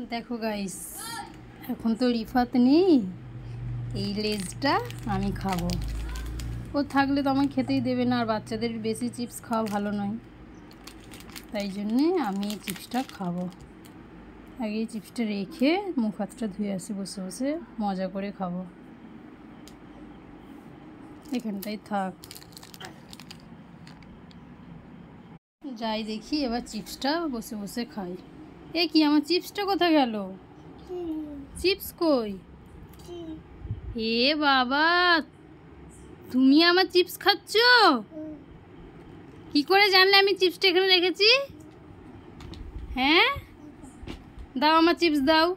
দেখো গাইস, এখন তো রিফাত নেই, এই লেজটা আমি খাবো। ও থাকলে তো আমাকে খেতেই দেবে না, আর বাচ্চাদের বেশি চিপস খাওয়া ভালো নয়, তাই জন্যে আমি এই চিপসটা খাবো। আগে এই চিপসটা রেখে মুখ হাতটা ধুয়ে আসি, বসে বসে মজা করে খাবো। এখানটাই থাক, যাই দেখি এবার চিপসটা বসে বসে খাই। এ কি, আমার চিপসটা কোথায় গেল? চিপস কই? এ বাবা, তুমি আমার চিপস খাচ্ছ? কি করে জানলে আমি চিপসটা এখানে রেখেছি? হ্যাঁ, দাও আমার চিপস দাও।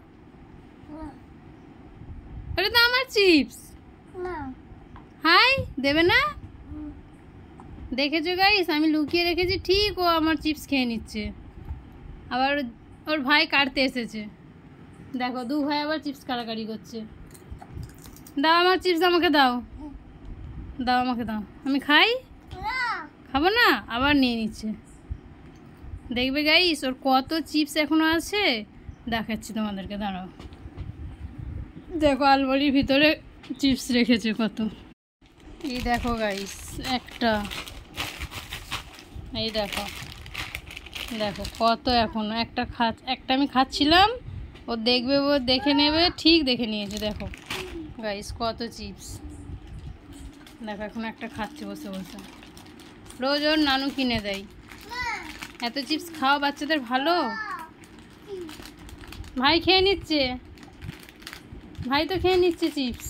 ওটা তো আমার চিপস। হাই, দেবে না? দেখেছো গাইস, আমি লুকিয়ে রেখেছি, ঠিক ও আমার চিপস খেয়ে নিচ্ছে। আবার ওর ভাই কাটতে এসেছে, দেখো দু ভাই আবার চিপস কাড়াকাড়ি করছে। দাও আমার চিপস, আমাকে দাও, দাও আমাকে দাও, আমি খাই। খাবো না, আবার নিয়ে নিচ্ছে। দেখবে গাইস, ওর কত চিপস এখনো আছে, দেখাচ্ছি তোমাদেরকে, দাঁড়াও। দেখো আলমারির ভিতরে চিপস রেখেছে কত। এই দেখো গাইস, একটা, এই দেখো দেখো কত এখনো। একটা আমি খাচ্ছিলাম, ও দেখবে, ও দেখে নেবে, ঠিক দেখে নিয়েছে। দেখো গাইস কত চিপস, দেখো এখন একটা খাচ্ছে বসে বসে। রোজ ওর নানু কিনে দেয়। এত চিপস খাওয়া বাচ্চাদের ভালো? ভাই খেয়ে নিচ্ছে, ভাই তো খেয়ে নিচ্ছে চিপস।